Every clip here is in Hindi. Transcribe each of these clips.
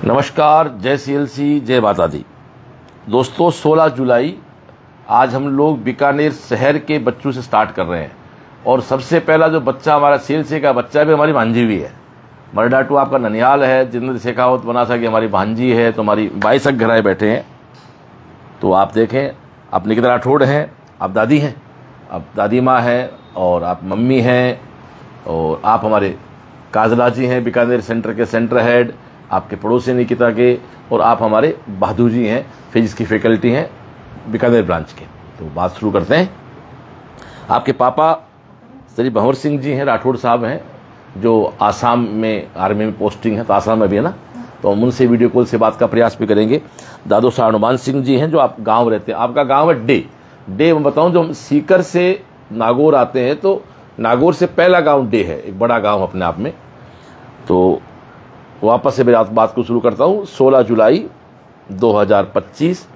नमस्कार, जय सीएलसी, जय माता दी। दोस्तों 16 जुलाई आज हम लोग बीकानेर शहर के बच्चों से स्टार्ट कर रहे हैं और सबसे पहला जो बच्चा हमारा सीएलसी का बच्चा भी हमारी भांजी भी है। मरडाटू आपका ननिहाल है, जितेंद्र शेखावत बनासा की हमारी भांजी है, तो हमारी 22 घराए बैठे हैं। तो आप देखें, आप निकिता राठौड़ हैं, आप दादी हैं, आप दादी माँ हैं और आप मम्मी हैं और आप हमारे काजला जी हैं बीकानेर सेंटर के सेंटर हेड, आपके पड़ोसी निकिता के, और आप हमारे बहादुर जी हैं, फिजिक्स की फैकल्टी हैं बीकानेर ब्रांच के। तो बात शुरू करते हैं। आपके पापा श्री भंवर सिंह जी हैं, राठौड़ साहब हैं, जो आसाम में आर्मी में पोस्टिंग है, तो आसाम में भी है ना, तो हम उनसे वीडियो कॉल से बात का प्रयास भी करेंगे। दादो साहब हनुमान सिंह जी हैं, जो आप गांव रहते हैं, आपका गांव है डे मैं बताऊं, जो हम सीकर से नागौर आते हैं तो नागौर से पहला गांव डे है, एक बड़ा गांव अपने आप में। तो वापस से मैं बात को शुरू करता हूं। 16 जुलाई 2025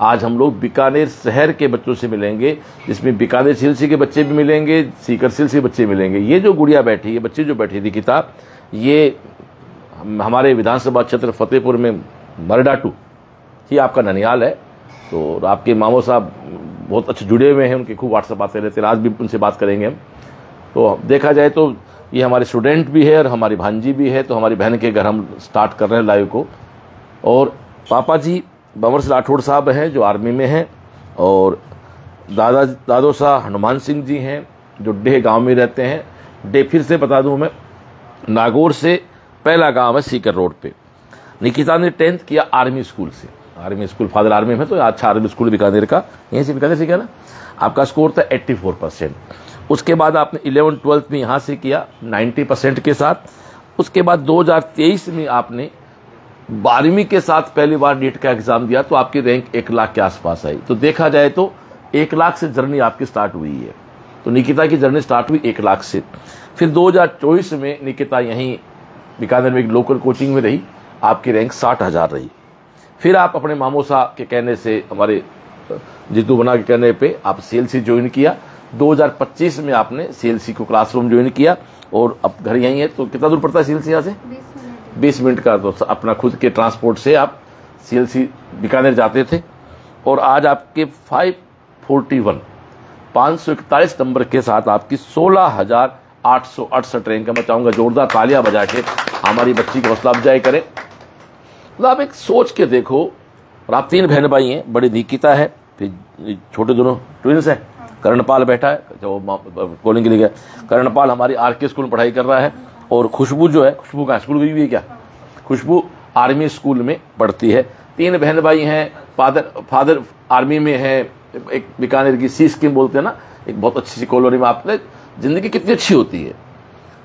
आज हम लोग बीकानेर शहर के बच्चों से मिलेंगे, जिसमें बीकानेर सीएलसी के बच्चे भी मिलेंगे, सीकर सीएलसी के बच्चे मिलेंगे। ये जो गुड़िया बैठी है, बच्ची जो बैठी थी किताब, ये हमारे विधानसभा क्षेत्र फतेहपुर में मरडाटू ही आपका ननिहाल है। तो आपके मामो साहब बहुत अच्छे जुड़े हुए हैं, उनके खूब व्हाट्सएप आते रहते हैं, आज भी उनसे बात करेंगे हम। तो देखा जाए तो ये हमारे स्टूडेंट भी है और हमारी भांजी भी है। तो हमारी बहन के घर हम स्टार्ट कर रहे हैं लाइव को। और पापा जी भंवर सिंह राठौड़ साहब हैं, जो आर्मी में हैं, और दादो साहब हनुमान सिंह जी हैं, जो डे गांव में रहते हैं। डे फिर से बता दूं मैं, नागौर से पहला गांव है सीकर रोड पे। निकिता ने 10th किया आर्मी स्कूल से, आर्मी स्कूल, फादर आर्मी में, तो अच्छा आर्मी स्कूल बीकानेर का, यहीं से बीकानेर से किया ना। आपका स्कोर था 84%। उसके बाद आपने 11th 12th में यहाँ से किया 90% के साथ। उसके बाद 2023 में आपने 12वीं के साथ पहली बार नीट का एग्जाम दिया, तो आपकी रैंक 1 लाख के आसपास आई। तो देखा जाए तो 1 लाख से जर्नी आपकी स्टार्ट हुई है। तो निकिता की जर्नी स्टार्ट हुई 1 लाख से। फिर 2024 में निकिता यहीं बीकानेर में एक लोकल कोचिंग में रही, आपकी रैंक 60,000 रही। फिर आप अपने मामोसा के कहने से, हमारे जीतू बना के कहने पे आप सीएलसी ज्वाइन किया। 2025 में आपने सीएलसी को क्लासरूम ज्वाइन किया और अब घर यहीं है। तो कितना दूर पड़ता है सीएलसी यहाँ से? 20 मिनट का। तो अपना खुद के ट्रांसपोर्ट से आप सीएलसी बीकानेर जाते थे। और आज आपके 541 नंबर के साथ आपकी 16,868 रैंक है। मैं चाहूंगा जोरदार तालियां बजा के हमारी बच्ची की हौसला अफजाई करें। तो आप एक सोच के देखो, और आप 3 बहन भाई हैं, बड़ी निकिता है, फिर छोटे दोनों ट्विंस हैं। कर्णपाल बैठा है, जो कॉलिंग के लिए गया। कर्णपाल हमारी आरके स्कूल में पढ़ाई कर रहा है। और खुशबू जो है, खुशबू का स्कूल गई हुई है क्या? खुशबू आर्मी स्कूल में पढ़ती है। 3 बहन भाई हैं, फादर आर्मी में है, एक बीकानेर की सी स्कीम बोलते हैं ना, एक बहुत अच्छी सी कॉलोनी में। आपने जिंदगी कितनी अच्छी होती है,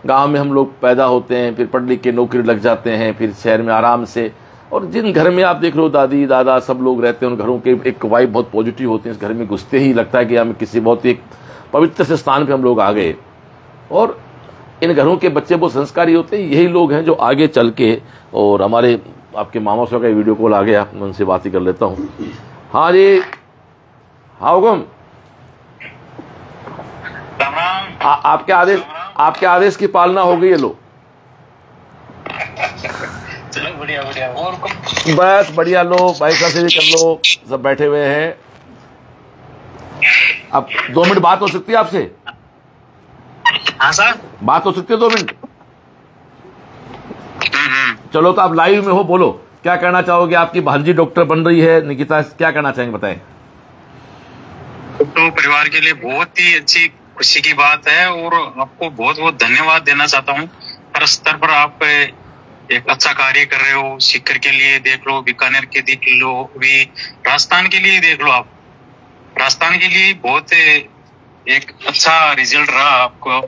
गांव में हम लोग पैदा होते हैं, फिर पढ़ लिख के नौकरी लग जाते हैं, फिर शहर में आराम से। और जिन घर में आप देख रहे हो दादी दादा सब लोग रहते हैं, उन घरों के एक वाइब बहुत पॉजिटिव होती है। इस घर में घुसते ही लगता है कि हम किसी बहुत एक पवित्र से स्थान पे हम लोग आ गए। और इन घरों के बच्चे बहुत संस्कारी होते हैं। यही लोग हैं जो आगे चल के, और हमारे आपके मामा साहब का वीडियो कॉल आ गया, मैं उनसे बात ही कर लेता हूँ। हाँ जी, हाँ हुकम। आपके आदेश की पालना हो गई है। लो चलो बढ़िया बढ़िया। और बस बढ़िया। लो भाई साहब से भी कर लो, सब बैठे हुए हैं। अब 2 मिनट बात हो सकती है आपसे? हाँ सर, बात हो सकती है 2 मिनट? चलो, तो आप लाइव में हो, बोलो क्या कहना चाहोगे। आपकी भांजी डॉक्टर बन रही है निकिता, क्या कहना चाहेंगे, बताएं। तो परिवार के लिए बहुत ही अच्छी खुशी की बात है और आपको बहुत बहुत धन्यवाद देना चाहता हूँ। हर स्तर पर आप एक अच्छा कार्य कर रहे हो। सीकर के लिए देख लो, बीकानेर के देख लो, भी राजस्थान के लिए देख लो। आप राजस्थान के लिए बहुत एक अच्छा रिजल्ट रहा आपको।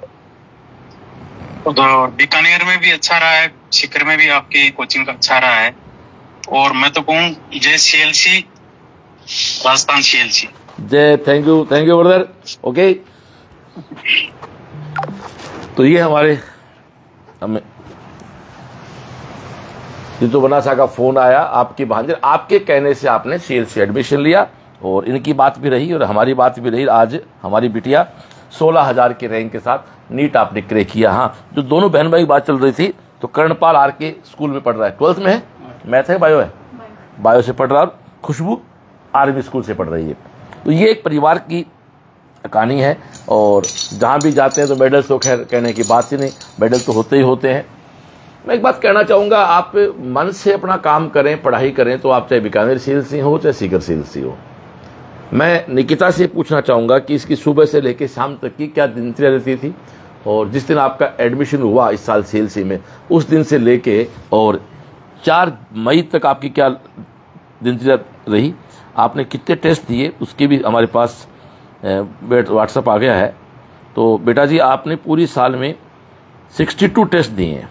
तो बीकानेर में भी अच्छा रहा है, सीकर में भी आपकी कोचिंग का अच्छा रहा है। और मैं तो कहूँ जय सीएलसी, राजस्थान सीएलसी जय। Thank you brother. ओके, तो ये हमें जीतू बनासा का फोन आया, आपकी भांजे, आपके कहने से आपने सीएलसी एडमिशन लिया, और इनकी बात भी रही और हमारी बात भी रही। आज हमारी बिटिया 16,000 के रैंक के साथ नीट आपने क्रैक किया। हाँ, जो दोनों बहन भाई की बात चल रही थी, तो कर्णपाल आर के स्कूल में पढ़ रहा है, 12th में है, मैथ है बायो है? बायो से पढ़ रहा, और खुशबू आर्मी स्कूल से पढ़ रही है। तो ये एक परिवार की कहानी है, और जहाँ भी जाते हैं तो मेडल्स तो खैर कहने की बात ही नहीं, मेडल तो होते ही होते हैं। मैं एक बात कहना चाहूँगा, आप मन से अपना काम करें, पढ़ाई करें, तो आप चाहे बीकानेर सीएलसी हो चाहे सीकर सीएलसी हो। मैं निकिता से पूछना चाहूँगा कि इसकी सुबह से लेकर शाम तक की क्या दिनचर्या रहती थी, और जिस दिन आपका एडमिशन हुआ इस साल सीएलसी में, उस दिन से लेके और 4 मई तक आपकी क्या दिनचर्या रही, आपने कितने टेस्ट दिए, उसकी भी हमारे पास व्हाट्सएप आ गया है। तो बेटा जी, आपने पूरी साल में 62 टेस्ट दिए हैं,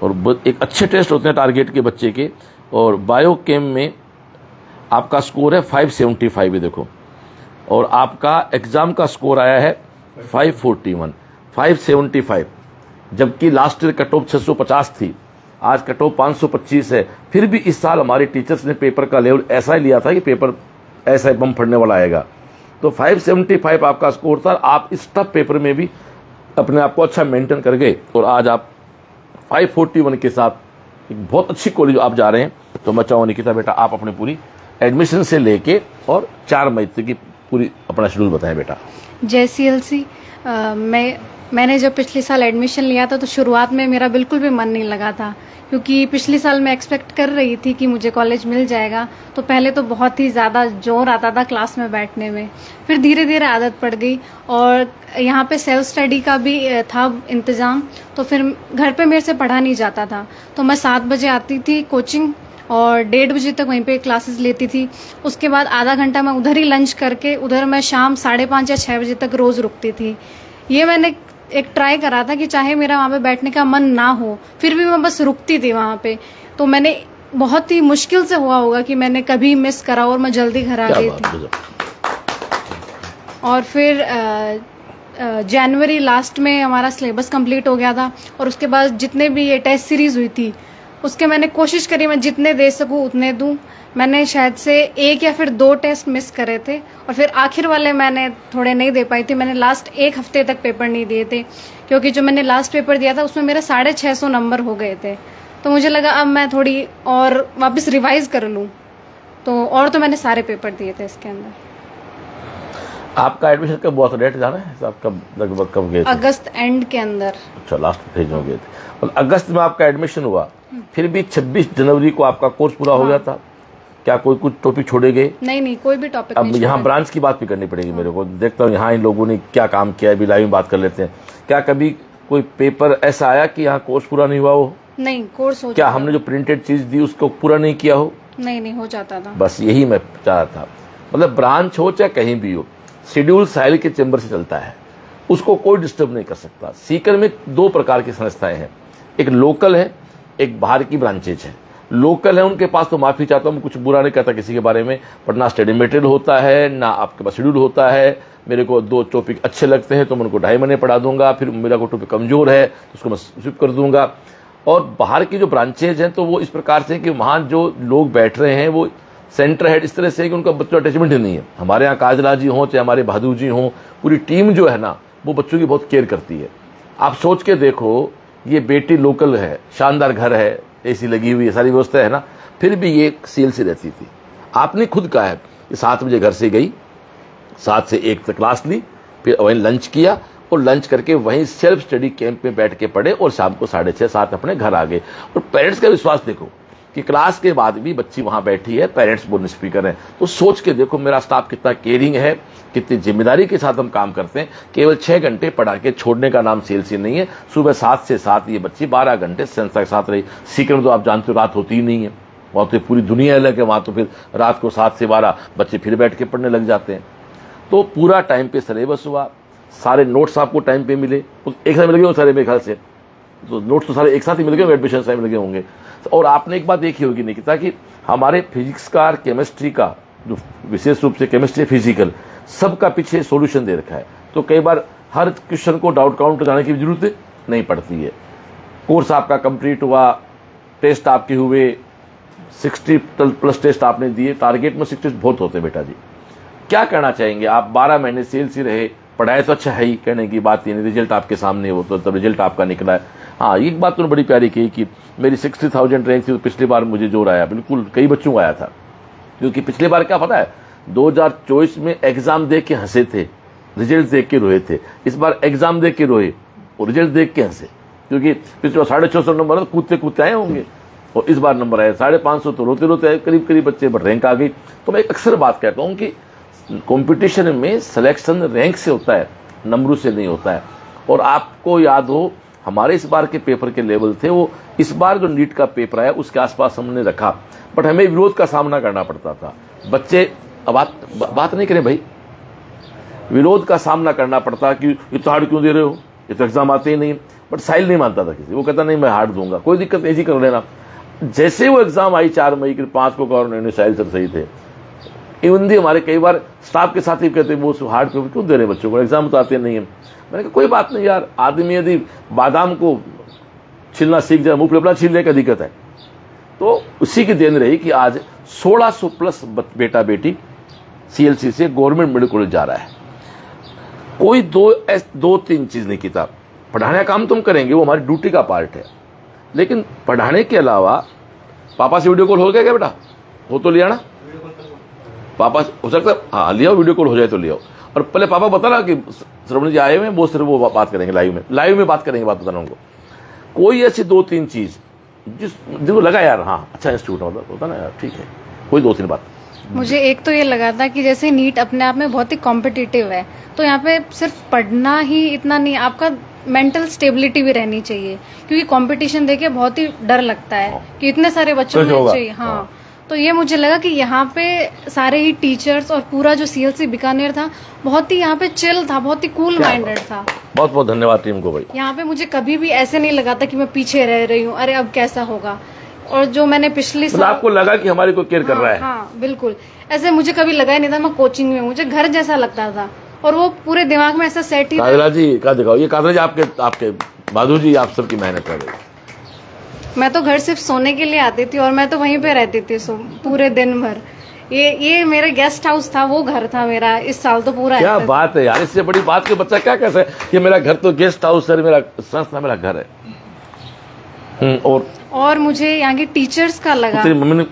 और एक अच्छे टेस्ट होते हैं टारगेट के बच्चे के, और बायो केम में आपका स्कोर है 575 है देखो, और आपका एग्ज़ाम का स्कोर आया है 541, 575, जबकि लास्ट ईयर कट ऑफ 650 थी, आज कट ऑफ 525 है। फिर भी इस साल हमारे टीचर्स ने पेपर का लेवल ऐसा ही लिया था कि पेपर ऐसा ही बम फटने वाला आएगा। तो 575 आपका स्कोर था, आप इस टफ पेपर में भी अपने आप को अच्छा मेंटेन कर गए, और आज आप 541 के साथ एक बहुत अच्छी कॉलेज आप जा रहे हैं। तो मैं चाहूँ निकिता बेटा, आप अपनी पूरी एडमिशन से लेके और 4 मई तक की पूरी अपना शेड्यूल बताएं बेटा। जय सीएलसी। मैंने जब पिछले साल एडमिशन लिया था तो शुरुआत में मेरा बिल्कुल भी मन नहीं लगा था, क्योंकि पिछले साल मैं एक्सपेक्ट कर रही थी कि मुझे कॉलेज मिल जाएगा। तो पहले तो बहुत ही ज़्यादा जोर आता था क्लास में बैठने में, फिर धीरे धीरे आदत पड़ गई, और यहाँ पे सेल्फ स्टडी का भी था इंतज़ाम, तो फिर घर पे मेरे से पढ़ा नहीं जाता था। तो मैं 7 बजे आती थी कोचिंग, और 1:30 बजे तक वहीं पे क्लासेस लेती थी। उसके बाद आधा घंटा मैं उधर ही लंच करके उधर मैं शाम 5:30 या 6 बजे तक रोज़ रुकती थी। ये मैंने एक ट्राई करा था कि चाहे मेरा वहाँ पे बैठने का मन ना हो, फिर भी मैं बस रुकती थी वहाँ पे। तो मैंने बहुत ही मुश्किल से हुआ होगा कि मैंने कभी मिस करा, और मैं जल्दी घर आ गई थी। और फिर जनवरी लास्ट में हमारा सिलेबस कंप्लीट हो गया था, और उसके बाद जितने भी ये टेस्ट सीरीज हुई थी उसके मैंने कोशिश करी मैं जितने दे सकूँ उतने दूँ। मैंने शायद से 1 या फिर 2 टेस्ट मिस करे थे, और फिर आखिर वाले मैंने थोड़े नहीं दे पाई थी। मैंने लास्ट 1 हफ्ते तक पेपर नहीं दिए थे, क्योंकि जो मैंने लास्ट पेपर दिया था उसमें मेरे 650 नंबर हो गए थे। तो मुझे लगा अब मैं थोड़ी और वापस रिवाइज कर लूँ, तो मैंने सारे पेपर दिए थे इसके अंदर। आपका एडमिशन कब हुआ था, डेट जाना है आप कब, लगभग कब गए थे? अगस्त एंड के अंदर। अच्छा, लास्ट फेज में गए थे, और अगस्त में आपका एडमिशन हुआ, फिर भी 26 जनवरी को आपका कोर्स पूरा हो गया था। क्या कोई कुछ टॉपिक छोड़े गए? नहीं, कोई भी टॉपिक नहीं। अब यहाँ ब्रांच की बात भी करनी पड़ेगी मेरे को, देखता हूँ यहाँ इन लोगों ने क्या काम किया है, अभी लाइव में बात कर लेते हैं। क्या कभी कोई पेपर ऐसा आया कि यहाँ कोर्स पूरा नहीं हुआ हो? नहीं, कोर्स हो क्या हमने जो प्रिंटेड चीज दी उसको पूरा नहीं किया हो? नहीं, हो जाता था। बस यही मैं चाह रहा था, मतलब ब्रांच हो चाहे कहीं भी हो, शेड्यूल साहिल के चैम्बर से चलता है, उसको कोई डिस्टर्ब नहीं कर सकता। सीकर में 2 प्रकार की संस्थाएं हैं, एक लोकल है, एक बाहर की ब्रांचेज है। लोकल है उनके पास तो माफी चाहता हूँ, कुछ बुरा नहीं कहता किसी के बारे में, पर ना स्टडी मटेरियल होता है, ना आपके पास शेड्यूल होता है। मेरे को 2 टॉपिक अच्छे लगते हैं तो मैं उनको 2.5 महीने पढ़ा दूंगा, फिर मेरा को टॉपिक कमजोर है तो उसको मैं स्विप कर दूंगा। और बाहर की जो ब्रांचेज हैं तो वो इस प्रकार से कि वहाँ जो लोग बैठ रहे हैं वो सेंटर हेड इस तरह से कि उनका बच्चों अटैचमेंट ही नहीं है। हमारे यहाँ काजला जी हों चाहे हमारे बहादुर जी हों, पूरी टीम जो है ना वो बच्चों की बहुत केयर करती है। आप सोच के देखो, ये बेटी लोकल है, शानदार घर है, एसी लगी हुई है, सारी व्यवस्था है ना, फिर भी ये सीएलसी रहती थी। आपने खुद कहा है कि 7 बजे घर से गई, 7 से 1 तक क्लास ली, फिर वहीं लंच किया, और लंच करके वहीं सेल्फ स्टडी कैंप में बैठ के पढ़े, और शाम को 6:30-7 अपने घर आ गए। और पेरेंट्स का विश्वास देखो कि क्लास के बाद भी बच्ची वहां बैठी है, पेरेंट्स बोर्ड स्पीकर हैं। तो सोच के देखो मेरा स्टाफ कितना केयरिंग है, कितनी जिम्मेदारी के साथ हम काम करते हैं। केवल 6 घंटे पढ़ा के छोड़ने का नाम सीएलसी नहीं है। सुबह 7 से 7 ये बच्ची 12 घंटे संस्था के साथ रही। सीकर में तो आप जानते हो रात होती ही नहीं है, वहां तो पूरी दुनिया अलग है, वहां तो फिर रात को 7 से 12 बच्चे फिर बैठ के पढ़ने लग जाते हैं। तो पूरा टाइम पे सिलेबस हुआ, सारे नोट्स आपको टाइम पे मिले, एक साथ मिल गए सारे मेरे ख्याल से, तो नोट्स तो सारे एक साथ ही मिल गए, एडमिशन सारे मिल गए होंगे। और आपने एक बात देखी होगी निकिता कि हमारे फिजिक्स का और केमिस्ट्री का, जो विशेष रूप से केमिस्ट्री फिजिकल, सबका पीछे सॉल्यूशन दे रखा है। तो कई बार हर क्वेश्चन को डाउट काउंटर जाने की जरूरत नहीं पड़ती है। कोर्स आपका कंप्लीट हुआ, टेस्ट आपके हुए, 60+ टेस्ट आपने दिए, टारगेट में 60 बहुत होते बेटा जी। क्या कहना चाहेंगे आप? 12 महीने सीएलसी रहे, पढ़ाई तो अच्छा है ही, कहने की बात ही नहीं, रिजल्ट आपके सामने हो तो तब रिजल्ट आपका निकला है। हाँ, एक बात तुमने बड़ी प्यारी कही कि मेरी 60,000 रैंक थी, तो पिछली बार मुझे जोर आया, बिल्कुल कई बच्चों को आया था। क्योंकि पिछली बार क्या पता है, 2024 में एग्जाम देख के हंसे थे, रिजल्ट देख के रोए थे। इस बार एग्जाम देख के रोए और रिजल्ट देख के हंसे, क्योंकि पिछले 650 नंबर कूदते कूदते आए होंगे और इस बार नंबर आए 550, तो रोते रोते आए करीब करीब बच्चे, बट रैंक आ गई। तो मैं एक अक्सर बात कहता हूँ कि कंपटीशन में सिलेक्शन रैंक से होता है, नंबरों से नहीं होता है। और आपको याद हो, हमारे इस बार के पेपर के लेवल थे वो इस बार जो नीट का पेपर आया उसके आसपास हमने रखा, बट हमें विरोध का सामना करना पड़ता था। बच्चे बात नहीं करें भाई, विरोध का सामना करना पड़ता कि इतना हार्ड क्यों दे रहे हो, ये तो एग्जाम आते ही नहीं। बट साहिल नहीं मानता था किसी, वो कहता नहीं मैं हार्ड दूंगा, कोई दिक्कत नहीं, कर लेना। जैसे वो एग्जाम आई 4 मई के 5 को गवर्नर साहिल सर सही थे। इवन हमारे कई बार स्टाफ के साथ ही कहते वो हार्ड पेपर क्यों दे रहे बच्चों को, एग्जाम तो आते नहीं है। मैंने कहा कोई बात नहीं यार, आदमी यदि बादाम को छीलना सीख जाए, मुंह अपना छीलने का दिक्कत है। तो उसी की देन रही कि आज 1600 प्लस बेटा बेटी CLC से गवर्नमेंट मेडिकल कॉलेज जा रहा है। कोई 2-3 चीज नहीं की था। पढ़ाने का काम तुम करेंगे, वो हमारी ड्यूटी का पार्ट है, लेकिन पढ़ाने के अलावा पापा से वीडियो कॉल हो गया क्या बेटा? हो तो लिया ना पापा, हो सकता है हाँ लिया, वीडियो कॉल हो जाए तो लिया। और पहले पापा बता रहा कि श्रवण जी आए हुए हैं, वो सिर्फ वो बात करेंगे लाइव में बात करेंगे, बात बताना उनको। कोई ऐसी 2-3 चीज जिसको लगा यार हाँ अच्छा इंस्टीट्यूट होता ना यार, ठीक है, कोई 2-3 बात। मुझे एक तो ये लगा था कि जैसे नीट अपने आप में बहुत ही कॉम्पिटिटिव है, तो यहाँ पे सिर्फ पढ़ना ही इतना नहीं, आपका मेंटल स्टेबिलिटी भी रहनी चाहिए, क्योंकि कंपटीशन देके बहुत ही डर लगता है कि इतने सारे बच्चों में चाहिए। हाँ, तो ये मुझे लगा कि यहाँ पे सारे ही टीचर्स और पूरा जो CLC बीकानेर था बहुत ही यहाँ पे चिल था, बहुत ही कूल माइंडेड था। बहुत बहुत धन्यवाद टीम को भाई। यहाँ पे मुझे कभी भी ऐसे नहीं लगा था कि मैं पीछे रह रही हूँ, अरे अब कैसा होगा। और जो मैंने पिछली साल आपको लगा कि हमारी कोई केयर कर रहा है? हाँ बिल्कुल, ऐसे मुझे कभी लगा ही नहीं था। मैं कोचिंग में, मुझे घर जैसा लगता था और वो पूरे दिमाग में ऐसा सेट ही। कादरा जी का दिखाओ, ये कादरा जी आपके माधुर जी आप सबकी मेहनत है। मैं तो घर सिर्फ सोने के लिए आती थी और मैं तो वहीं पे रहती थी पूरे दिन भर। ये मेरा गेस्ट हाउस था, वो घर था मेरा इस साल तो पूरा। क्या बात है यार, इससे बड़ी बात के बच्चा क्या कह सकता है कि मेरा घर तो गेस्ट हाउस है, मेरा संस्था मेरा घर है। और मुझे यहाँ के टीचर्स का लगा। तेरी मम्मी ने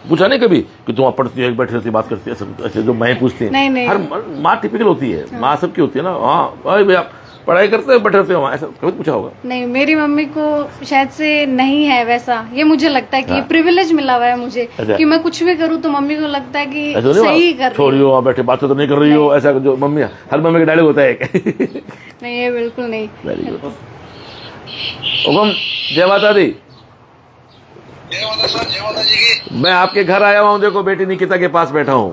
पूछा नहीं कभी कि तुम पढ़ती है, बैठी रहती, बात करती है, ऐसे जो मैं पूछती है? नहीं। हर माँ टिपिकल होती है, माँ सबकी होती है ना। हाँ भाई आप पढ़ाई करते हो, बैठे रहते हो, ऐसा कभी पूछा होगा? नहीं, मेरी मम्मी को शायद से नहीं है वैसा। ये मुझे लगता है कि ये प्रिविलेज मिला हुआ है मुझे कि मैं कुछ भी करूँ तो मम्मी को लगता है कि सही कर रही हो। छोड़ियो बैठे, बात तो नहीं कर रही हो, ऐसा जो मम्मी, हर मम्मी का डायलॉग होता है। नहीं, ये बिल्कुल नहीं। Very good. हुकुम, जय माता दी। जय माता सर, जय माता जी की। मैं आपके घर आया हूँ, देखो बेटी निकिता के पास बैठा हूँ।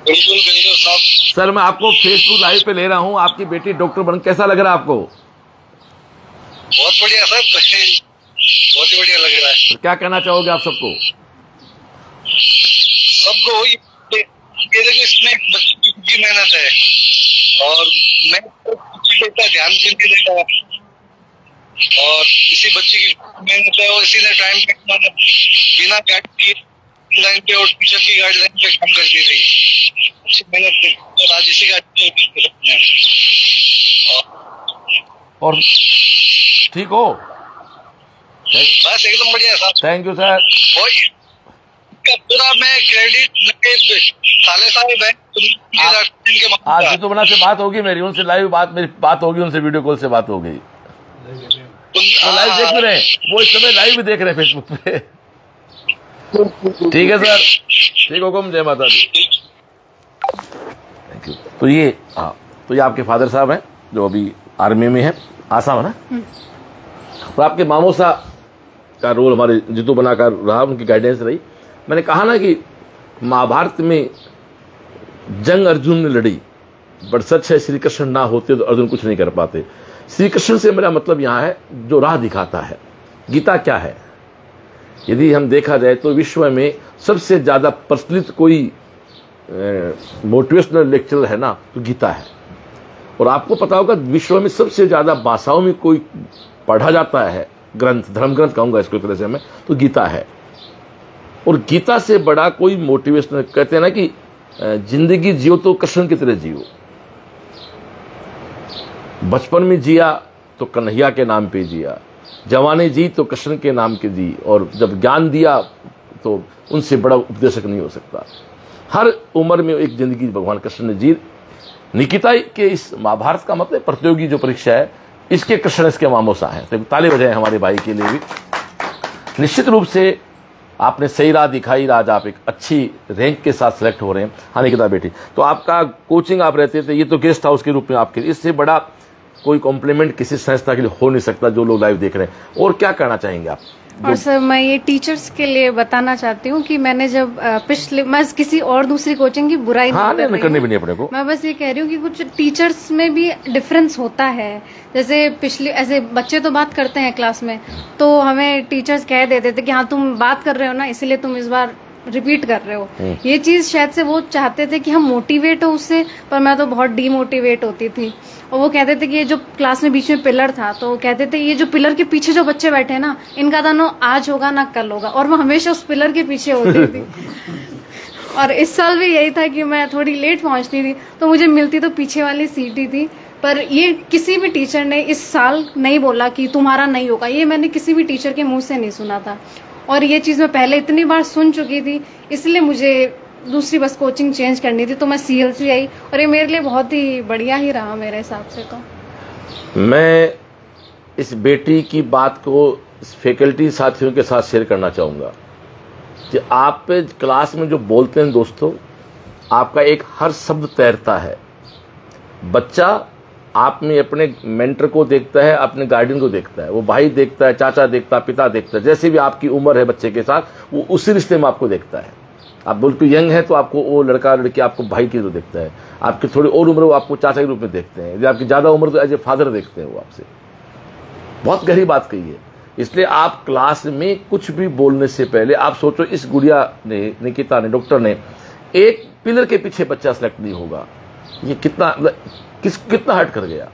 बिल्कुल बिल्कुल साहब। सर मैं आपको फेसबुक लाइव पे ले रहा हूँ, आपकी बेटी डॉक्टर बन, कैसा लग रहा है आपको? बहुत बढ़िया सर, बहुत ही बढ़िया लग रहा है। तो क्या कहना चाहोगे आप सबको? देखो इसमें बच्चे की मेहनत है और मैं बेटा ध्यान देता और इसी बच्चे की मेहनत है और इसी ने टाइम पे बिना गाइड किए पे और टीचर की गाइडलाइन पे काम करती रही, अच्छी मेहनत और आज इसी का और ठीक हो? बस एकदम बढ़िया सर। Thank you sir. पूरा मैं क्रेडिट साले साले बैंक आज जितुमना से बात होगी मेरी, उनसे लाइव मेरी बात होगी, उनसे वीडियो कॉल से बात हो गई। तो लाइव देख रहे हैं, वो इस समय लाइव भी देख रहे हैं फेसबुक पे। ठीक है सर, ठीक हुकुम, जय माता दी। Thank you. तो ये आपके फादर साहब हैं जो अभी आर्मी में है, आसाम है ना। तो आपके मामोसा का रोल हमारे जितु बना कर रहा, उनकी गाइडेंस रही। मैंने कहा ना कि महाभारत में जंग अर्जुन ने लड़ी, बट सच है श्री कृष्ण ना होते तो अर्जुन कुछ नहीं कर पाते। श्री कृष्ण से मेरा मतलब यहाँ है जो राह दिखाता है। गीता क्या है? यदि हम देखा जाए तो विश्व में सबसे ज्यादा प्रचलित कोई मोटिवेशनल लेक्चर है ना तो गीता है। और आपको पता होगा विश्व में सबसे ज्यादा भाषाओं में कोई पढ़ा जाता है ग्रंथ, धर्म ग्रंथ कहूंगा इसको तरह से मैं, तो गीता है। और गीता से बड़ा कोई मोटिवेशनल, कहते हैं ना कि जिंदगी जियो तो कृष्ण की तरह जियो। बचपन में जिया तो कन्हैया के नाम पे जिया, जवानी जी तो कृष्ण के नाम के जी, और जब ज्ञान दिया तो उनसे बड़ा उपदेशक नहीं हो सकता। हर उम्र में एक जिंदगी भगवान कृष्ण ने जी। निकिता के इस महाभारत का मतलब प्रतियोगी जो परीक्षा है, इसके कृष्ण इसके मामोसा है। तो ताली बजाएं हमारे भाई के लिए भी। निश्चित रूप से आपने सही राह दिखाई, आज आप एक अच्छी रैंक के साथ सिलेक्ट हो रहे हैं। हाँ निकिता बेटी, तो आपका कोचिंग आप रहते थे, ये तो गेस्ट हाउस के रूप में आपके, इससे बड़ा कोई कॉम्प्लीमेंट किसी संस्था के लिए हो नहीं सकता जो लोग लाइव देख रहे हैं। और क्या कहना चाहेंगे आप? और सर मैं ये टीचर्स के लिए बताना चाहती हूँ कि मैंने जब मैं किसी और दूसरी कोचिंग की बुराई नहीं करनी भी नहीं अपने को, मैं बस ये कह रही हूँ कि कुछ टीचर्स में भी डिफरेंस होता है। जैसे ऐसे बच्चे तो बात करते हैं क्लास में, तो हमें टीचर्स कह देते थे कि हाँ तुम बात कर रहे हो ना, इसलिए तुम इस बार रिपीट कर रहे हो। ये चीज शायद से वो चाहते थे कि हम मोटिवेट हो उससे, पर मैं तो बहुत डीमोटिवेट होती थी। और वो कहते थे कि ये जो क्लास में बीच में पिलर था, तो वो कहते थे ये जो पिलर के पीछे जो बच्चे बैठे हैं ना, इनका तो ना आज होगा ना कल होगा, और मैं हमेशा उस पिलर के पीछे होती थी। और इस साल भी यही था कि मैं थोड़ी लेट पहुंचती थी, तो मुझे मिलती तो पीछे वाली सीट ही थी। पर ये किसी भी टीचर ने इस साल नहीं बोला कि तुम्हारा नहीं होगा, ये मैंने किसी भी टीचर के मुंह से नहीं सुना था। और ये चीज मैं पहले इतनी बार सुन चुकी थी, इसलिए मुझे दूसरी बस कोचिंग चेंज करनी थी, तो मैं CLC आई, और ये मेरे लिए बहुत ही बढ़िया ही रहा मेरे हिसाब से। तो मैं इस बेटी की बात को इस फैकल्टी साथियों के साथ शेयर करना चाहूँगा कि आप क्लास में जो बोलते हैं दोस्तों, आपका एक हर शब्द तैरता है। बच्चा आप में अपने मेंटर को देखता है, अपने गार्डियन को देखता है, वो भाई देखता है, चाचा देखता है, पिता देखता है। जैसे भी आपकी उम्र है बच्चे के साथ, वो उसी रिश्ते में आपको देखता है। आप बिल्कुल यंग है तो आपको वो लड़का लड़की आपको भाई के रूप में देखता है, आपकी थोड़ी और उम्र वो आपको चाचा के रूप में देखते हैं, यदि आपकी ज़्यादा उम्र तो एज ए फादर देखते हैं वो आपसे। बहुत गहरी बात कही है। इसलिए आप क्लास में कुछ भी बोलने से पहले आप सोचो, इस गुड़िया ने, निकिता ने, डॉक्टर ने, एक पिलर के पीछे बच्चा सेलेक्ट नहीं होगा, ये कितना हर्ट कर गया।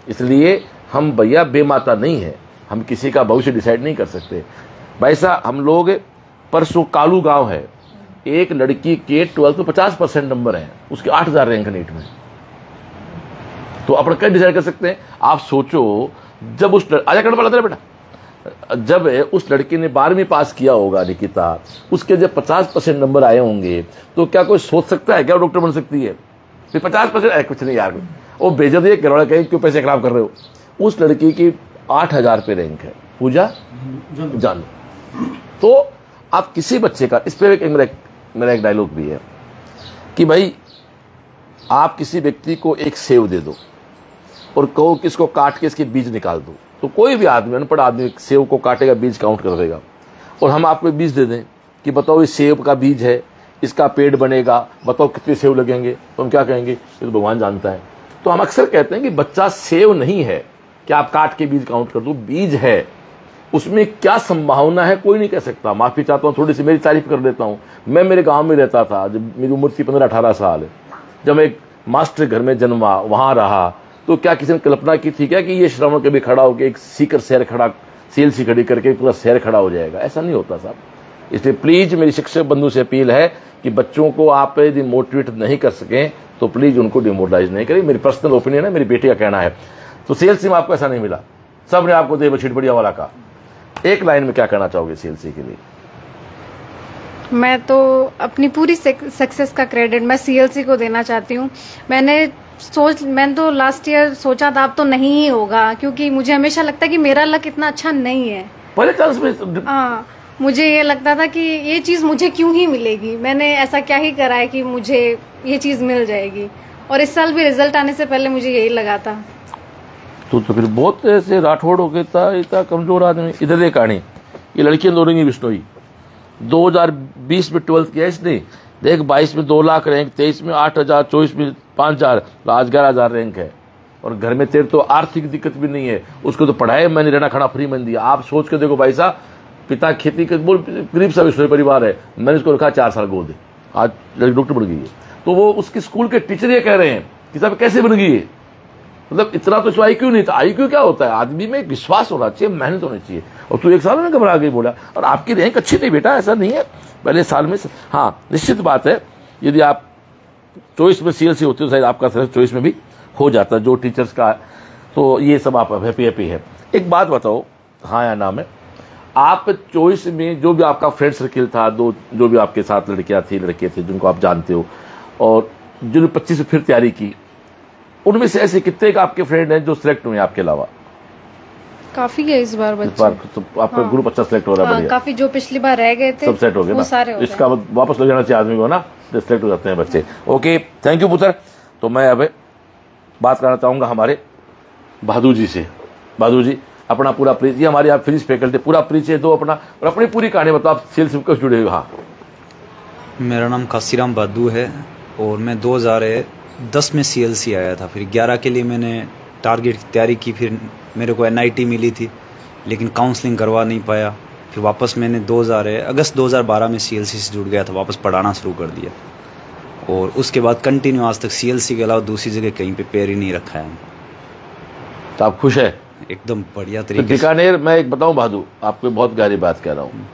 इसलिए हम भैया बेमाता नहीं है, हम किसी का भविष्य डिसाइड नहीं कर सकते। भाई साहब, हम लोग परसों कालू गांव है, एक लड़की के 12th में 50% नंबर हैं, उसके 8000 रैंक नीट में। तो अपन क्या डिसाइड कर सकते हैं? आप सोचो, जब उस बेटा, जब उस लड़की ने 12वीं पास किया होगा निकिता, उसके जब 50% नंबर आए होंगे, तो क्या कोई सोच सकता है क्या डॉक्टर बन सकती है? फिर 50% कुछ नहीं यार, वो बेइज्जत है, क्यों पैसे खराब कर रहे हो? उस लड़की की 8000 पे रैंक है। पूजा जानो। तो आप किसी बच्चे का, इस पर मेरा एक डायलॉग भी है कि भाई आप किसी व्यक्ति को एक सेव दे दो और कहो कि इसको काट के इसके बीज निकाल दो, तो कोई भी आदमी, अनपढ़ आदमी, सेव को काटेगा, बीज काउंट कर देगा। और हम आपको बीज दे दें कि बताओ ये सेव का बीज है, इसका पेड़ बनेगा, बताओ कितने सेव लगेंगे, तो हम क्या कहेंगे? ये तो भगवान जानता है। तो हम अक्सर कहते हैं कि बच्चा सेव नहीं है कि आप काट के बीज काउंट कर दो, बीज है, उसमें क्या संभावना है कोई नहीं कह सकता। माफी चाहता हूँ, थोड़ी सी मेरी तारीफ कर देता हूँ। मैं मेरे गांव में रहता था, जब मेरी उम्र थी 15-18 साल, जब मैं एक मास्टर घर में जन्मा, वहां रहा, तो क्या किसी ने कल्पना की थी क्या कि ये श्रवण कभी खड़ा होकर एक सीकर शहर खड़ा, CLC खड़ी करके पूरा शहर खड़ा हो जाएगा? ऐसा नहीं होता साहब। इसलिए प्लीज मेरी शिक्षक बंधु से अपील है कि बच्चों को आप यदि मोटिवेट नहीं कर सकें तो प्लीज उनको डिमोरलाइज नहीं करें। मेरी पर्सनल ओपिनियन है, मेरी बेटी का कहना है। तो CLC में आपको ऐसा नहीं मिला, सबने आपको दे बछीट बढ़िया वाला का। एक लाइन में क्या कहना चाहोगे CLC के लिए? मैं तो अपनी पूरी सक्सेस का क्रेडिट मैं CLC को देना चाहती हूँ। मैंने तो लास्ट ईयर सोचा था अब तो नहीं ही होगा, क्योंकि मुझे हमेशा लगता है कि मेरा लक इतना अच्छा नहीं है। पहले चांस में हाँ, मुझे ये लगता था कि ये चीज मुझे क्यों ही मिलेगी, मैंने ऐसा क्या ही करा है कि मुझे ये चीज मिल जाएगी। और इस साल भी रिजल्ट आने से पहले मुझे यही लगा था। तो फिर बहुत ऐसे राठौड़ हो गया था, इतना कमजोर आदमी। इधर एक कहानी, ये लड़कियां दौड़ेंगी बिश्नोई, 2020 में 12th किया इसने, देख 22 में 2 लाख रैंक, 23 में 8000, 24 में 5000, आज 11000 रैंक है। और घर में तेरे तो आर्थिक दिक्कत भी नहीं है, उसको तो पढ़ाए मैंने, रहना खाना फ्री मैंने दिया। आप सोच के देखो भाई साहब, पिता खेती के बोल गरीब सा बिश्नोई परिवार है, मैंने उसको रखा 4 साल गोद, आज डॉक्टर बन गई है। तो वो उसकी स्कूल के टीचर ये कह रहे हैं कि साहब कैसे बन गई है, मतलब इतना तो IQ नहीं था। IQ क्या होता है? आदमी में विश्वास होना चाहिए, मेहनत होनी चाहिए। और तू 1 साल में घबरा गई बोला, और आपकी रैंक अच्छी थी बेटा, ऐसा नहीं है पहले साल में। हाँ, निश्चित बात है, यदि आप चॉइस में CLC होते हो शायद आपका सिलेक्ट चॉइस में भी हो जाता है, जो टीचर्स का। तो ये सब आप हैप्पी है। एक बात बताओ, हाँ या ना में, आप चॉइस में जो भी आपका फ्रेंड सर्किल था, जो भी आपके साथ लड़कियां थी लड़के थे जिनको आप जानते हो, और जिन्होंने 25 में फिर तैयारी की, उनमें से ऐसे कितने का आपके फ्रेंड हैं जो सिलेक्ट हुए आपके अलावा? काफी है इस बार बच्चे। इस बार तो आपका ग्रुप अच्छा सिलेक्ट हो रहा है। बढ़िया, काफी जो पिछली बार रह गए थे सब सेट हो गए ना, सारे हो इसका वापस ले जाना चाहिए आदमी को ना, सिलेक्ट हो जाते हैं बच्चे। ओके, थैंक यू पुत्र। तो मैं अब बात करना चाहूंगा हमारे बहादुर जी से। बहादुर जी, अपना पूरा परिचय, हमारे आप फिजिक्स फैकल्टी, पूरा परिचय दो अपना और अपनी पूरी कहानी बताओ, आप सेल्स में कब जुड़े हो? हाँ, मेरा नाम काशीराम बहादुर है और मैं 2010 में CLC आया था। फिर 11 के लिए मैंने टारगेट की तैयारी की, फिर मेरे को NIT मिली थी लेकिन काउंसलिंग करवा नहीं पाया। फिर वापस मैंने अगस्त 2012 में CLC से जुड़ गया था, वापस पढ़ाना शुरू कर दिया और उसके बाद कंटिन्यू आज तक CLC के अलावा दूसरी जगह कहीं पे पैर ही नहीं रखा है। तो आप खुश है? एकदम बढ़िया तो तरीके से। बीकानेर, मैं एक बताऊं बहादुर, आपको बहुत गहरी बात कह रहा हूँ,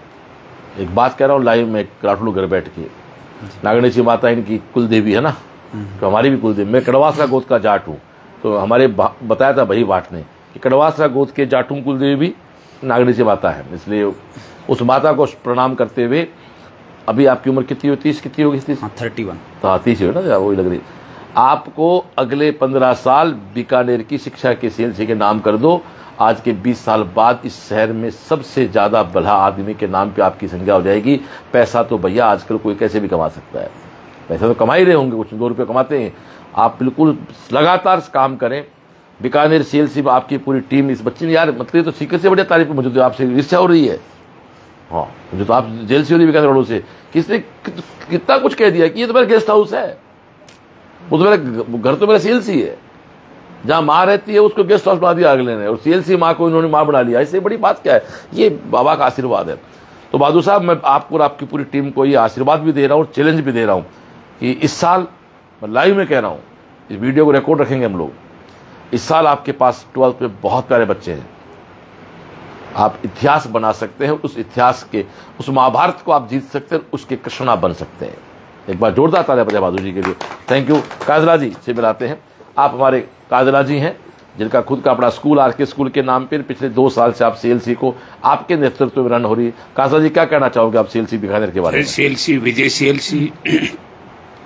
एक बात कह रहा हूँ लाइव में, राठौड़ घर बैठ के, नागणेशी माता इनकी कुल देवी है ना, तो हमारी भी कुल देवी। मैं कड़वासरा गोद का जाट हूँ, तो हमारे बताया था भाई भाट ने कि कड़वासरा गोद के जाटू कुल देवी भी नागणेशी माता है, इसलिए उस माता को प्रणाम करते हुए। अभी आपकी उम्र कितनी हो? 30 कितनी होगी? 30? 31। हाँ, 30 हो ना, वही लग रही। आपको अगले 15 साल बीकानेर की शिक्षा के CLC के नाम कर दो, आज के 20 साल बाद इस शहर में सबसे ज्यादा भला आदमी के नाम पे आपकी संख्या हो जाएगी। पैसा तो भैया आजकल कोई कैसे भी कमा सकता है, पैसा तो कमा ही रहे होंगे, कुछ 2 रुपये कमाते हैं। आप बिल्कुल लगातार काम करें। बीकानेर CLC में आपकी पूरी टीम, इस बच्चे ने यार मतलब तो सीकर से बढ़िया तारीफ, मुझे तो आपसे ईर्ष्या हो रही है। हाँ, मुझे तो आप जेल से हो रही बीकानेर रोड से, किसने कितना कुछ कह दिया कि ये तो मेरा गेस्ट हाउस है, वो तो मेरा घर तो मेरा CLC है, जहां माँ रहती है उसको गेस्ट हाउस बना दिया अगले ने, और CLC माँ को इन्होंने माँ बना लिया। इससे बड़ी बात क्या है? ये बाबा का आशीर्वाद है। तो बहादुर साहब, मैं आपको और आपकी पूरी टीम को ये आशीर्वाद भी दे रहा हूँ, चैलेंज भी दे रहा हूँ कि इस साल, मैं लाइव में कह रहा हूँ, इस वीडियो को रिकॉर्ड रखेंगे हम लोग, इस साल आपके पास 12th में बहुत प्यारे बच्चे हैं, आप इतिहास बना सकते हैं, उस इतिहास के, उस महाभारत को आप जीत सकते हैं, उसके कृष्णा बन सकते हैं। एक बार जोरदार तालियां बजाएं बहादुर जी के लिए। Thank you. काजला जी से मिलाते हैं। आप हमारे काजला जी हैं जिनका खुद का अपना स्कूल RK स्कूल के नाम पर पिछले 2 साल से आप CLC को आपके नेतृत्व में रन हो रही है। काजला जी, क्या कहना चाहोगे आप CLC बीकानेर के बारे में? CLC विजय CLC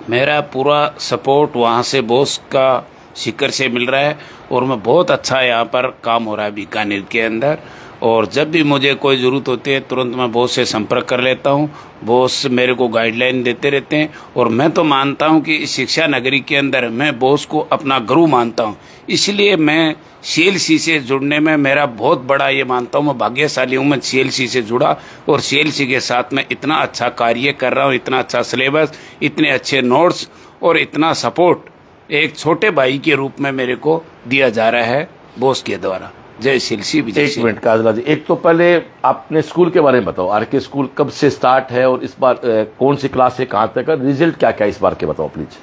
मेरा पूरा सपोर्ट वहाँ से बॉस का सीकर से मिल रहा है और मैं बहुत अच्छा यहाँ पर काम हो रहा है बीकानेर के अंदर। और जब भी मुझे कोई ज़रूरत होती है तुरंत मैं बॉस से संपर्क कर लेता हूँ, बॉस मेरे को गाइडलाइन देते रहते हैं। और मैं तो मानता हूँ कि इस शिक्षा नगरी के अंदर मैं बॉस को अपना गुरु मानता हूँ, इसलिए मैं CLC से जुड़ने में मेरा बहुत बड़ा ये मानता हूँ, मैं भाग्यशाली हूँ, मैं CLC से जुड़ा और CLC के साथ मैं इतना अच्छा कार्य कर रहा हूँ, इतना अच्छा सिलेबस, इतने अच्छे नोट्स और इतना सपोर्ट एक छोटे भाई के रूप में मेरे को दिया जा रहा है बॉस के द्वारा। जय CLC विजय। एक मिनट काजला जी, एक तो पहले आपने स्कूल के बारे में बताओ, RK स्कूल कब से स्टार्ट है और इस बार कौन सी क्लास से कहाँ तक है, रिजल्ट क्या क्या इस बार के बताओ प्लीज।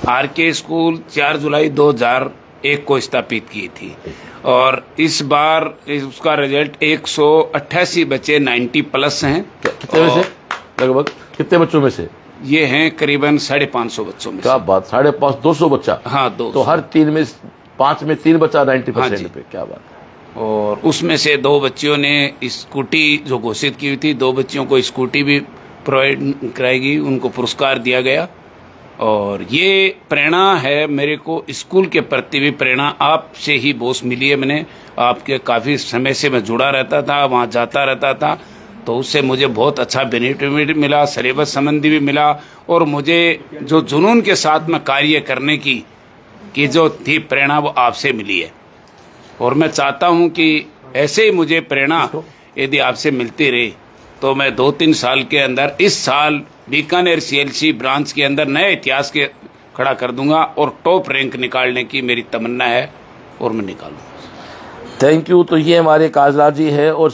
RK स्कूल 4 जुलाई 2001 को स्थापित की थी और इस बार उसका रिजल्ट 188 बच्चे 90+ हैं। कितने में से? लगभग कितने बच्चों में से? ये हैं करीबन 550 बच्चों में। क्या बात, 550, 200 बच्चा? हाँ, 200। तो हर 5 में 3 बच्चा 90% पे, क्या बात है। और उसमें से 2 बच्चियों ने स्कूटी जो घोषित की हुई थी, 2 बच्चियों को स्कूटी भी प्रोवाइड कराएगी, उनको पुरस्कार दिया गया। और ये प्रेरणा है मेरे को, स्कूल के प्रति भी प्रेरणा आपसे ही बॉस मिली है। मैंने आपके काफ़ी समय से मैं जुड़ा रहता था, वहाँ जाता रहता था, तो उससे मुझे बहुत अच्छा बेनिफिट मिला, सिलेबस संबंधी भी मिला और मुझे जो जुनून के साथ में कार्य करने की जो थी प्रेरणा वो आपसे मिली है। और मैं चाहता हूँ कि ऐसे ही मुझे प्रेरणा यदि आपसे मिलती रही तो मैं 2-3 साल के अंदर, इस साल बीकानेर CLC ब्रांच के अंदर नए इतिहास के खड़ा कर दूंगा और टॉप रैंक निकालने की मेरी तमन्ना है और मैं निकालूंगा। Thank you. तो ये हमारे काजला जी है और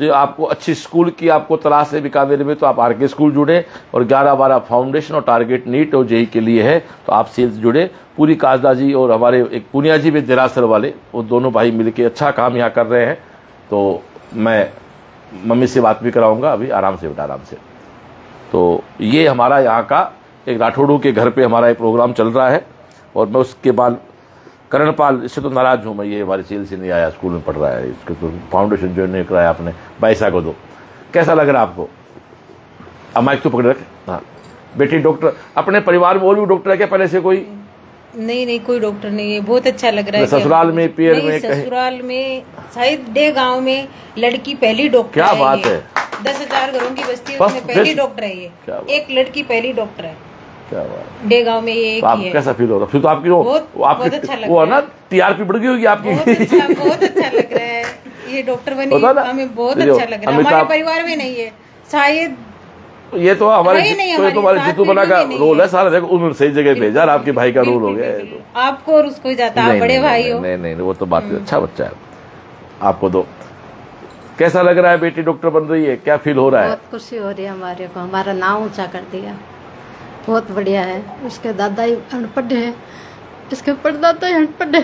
जो आपको अच्छी स्कूल की आपको तलाश है बीकानेर में तो आप RK स्कूल जुड़े और 11-12 फाउंडेशन और टारगेट नीट और JEE के लिए है तो आप CLC जुड़े। पूरी काजला जी और हमारे एक पुनिया जी भी देरासर वाले, वो दोनों भाई मिलके अच्छा काम यहाँ कर रहे हैं। तो मैं मम्मी से बात भी कराऊंगा अभी, आराम से बेटा, आराम से। तो ये हमारा यहाँ का एक राठौड़ों के घर पे हमारा एक प्रोग्राम चल रहा है और मैं उसके बाद करणपाल, इससे तो नाराज हूँ मैं, ये हमारे CLC नहीं आया, स्कूल में पढ़ रहा है, इसके तो फाउंडेशन जो नहीं कराया आपने, पैसा को दो। कैसा लग रहा है आपको? अब माइक तो पकड़ रखे। हाँ बेटी डॉक्टर, अपने परिवार में और भी डॉक्टर है क्या पहले से कोई? नहीं, कोई डॉक्टर नहीं है। बहुत अच्छा लग रहा है। ससुराल में, पियर में, ससुराल में शायद डे गांव में लड़की पहली डॉक्टर। क्या बात है। 10,000 घरों की बस्ती है, उसमें पहली डॉक्टर है ये। एक लड़की पहली डॉक्टर है। क्या बात। डे गांव में ये एक ही है। कैसा फील हो रहा? फिर तो आपकी वो है ना, TRP बढ़ गई होगी आपकी। बहुत अच्छा लग रहा है, ये डॉक्टर बनी, हमें बहुत अच्छा लग रहा है। हमारे परिवार में नहीं है शायद, ये तो हमारे जीतू बना का रोल है सारा। देखो उन्होंने सही जगह भेजा, आपके भाई का रोल हो गया है। तो आपको और उसको ही जाता, आप बड़े भाई हो। नहीं, वो तो बात है। अच्छा बच्चा है आपको। तो कैसा लग रहा है बेटी डॉक्टर बन रही है, क्या फील हो रहा है? बहुत खुशी हो रही है हमारे को, हमारा नाम ऊंचा कर दिया, बहुत बढ़िया है। उसके दादा ही अनपढ़ है, इसके परदादा ही अनपढ़ है।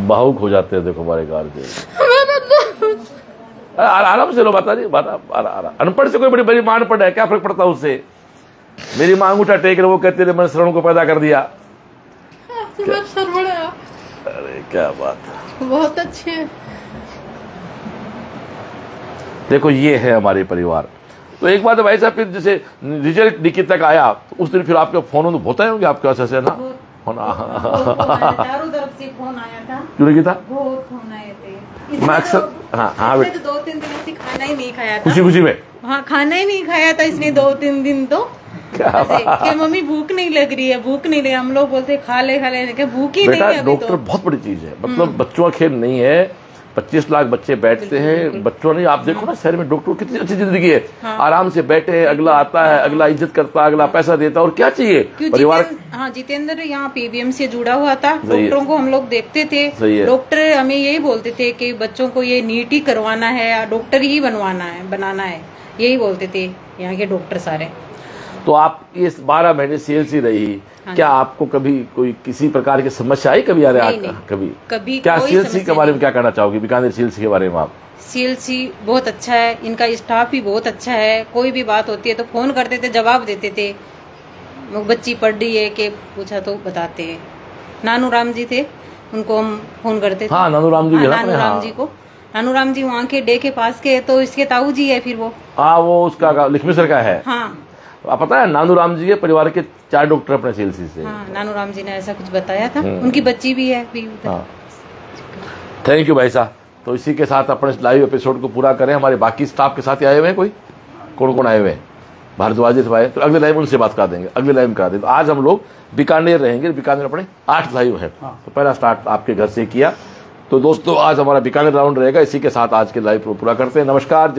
भावुक हो जाते हैं देखो हमारे गार्जियन। आराम से लो, बता नहीं बात। अनपढ़ से कोई बड़ी बड़ी मां अनपढ़ है, क्या फर्क पड़ता है उससे? मेरी मां अंगूठा टेक रहे, वो कहते रहे मैंने श्रवण को पैदा कर दिया। अरे क्या बात है, बहुत अच्छे है। देखो ये है हमारे परिवार। तो एक बात है भाई साहब, फिर जैसे रिजल्ट निकी तक आया तो उस दिन फिर आपके फोन होता होंगे आपके पास ऐसे ना? चारों तरफ से फोन आया था। क्यों नहीं था? बहुत फोन आए थे। मैं अक्सर तो 2-3 दिन से खाना ही नहीं खाया था। खुशी में? हाँ, खाना ही नहीं खाया था इसने 2-3 दिन। तो क्या मम्मी भूख नहीं लग रही है, भूख नहीं लगी। हम लोग बोलते खा ले, भूख ही नहीं है। डॉक्टर बहुत बड़ी चीज है, मतलब बच्चों का खेल नहीं है। 25 लाख बच्चे बैठते हैं, बच्चों नहीं, आप देखो ना शहर में डॉक्टर कितनी अच्छी जिंदगी है। हाँ। आराम से बैठे, अगला आता है, अगला इज्जत करता है, अगला पैसा देता है, और क्या चाहिए परिवार। हाँ, जितेंद्र यहाँ PBM से जुड़ा हुआ था, डॉक्टरों को हम लोग देखते थे। डॉक्टर हमें यही बोलते थे कि बच्चों को ये नीट ही करवाना है, डॉक्टर ही बनाना है, यही बोलते थे यहाँ के डॉक्टर सारे। तो आप ये 12 महीने CLC रही, हाँ, क्या आपको कभी कोई किसी प्रकार की समस्या आई कभी? कभी क्या CLC के बारे में क्या कहना चाहोगी, बीकानेर CLC के बारे में आप? CLC बहुत अच्छा है, इनका स्टाफ भी बहुत अच्छा है। कोई भी बात होती है तो फोन करते थे, जवाब देते थे। वो बच्ची पढ़ रही है कि पूछा तो बताते हैं। नानू राम जी थे, उनको हम फोन करते थे। हाँ, नानू राम जी, नानू राम जी वहाँ के डे के पास के, तो इसके ताऊ जी है फिर वो। हाँ, वो उसका लिखमेसर का है। हाँ, आप पता है नानू राम जी के परिवार के 4 डॉक्टर अपने CLC से। हाँ, नानू राम जी ने ऐसा कुछ बताया था। उनकी बच्ची भी है। हाँ। थैंक यू भाई साहब। तो इसी के साथ अपने लाइव एपिसोड को पूरा करें। हमारे बाकी स्टाफ के साथ आए हुए हैं, कोई कौन आए हुए हैं? भारद्वाज जी आए, तो अगले लाइव उनसे बात करा देंगे, अगले लाइव में करा देंगे। तो आज हम लोग बीकानेर रहेंगे। बीकानेर अपने 8 लाइव है। तो पहला स्टार्ट आपके घर से किया। तो दोस्तों आज हमारा बीकानेर राउंड रहेगा। इसी के साथ आज के लाइव को पूरा करते हैं। नमस्कार।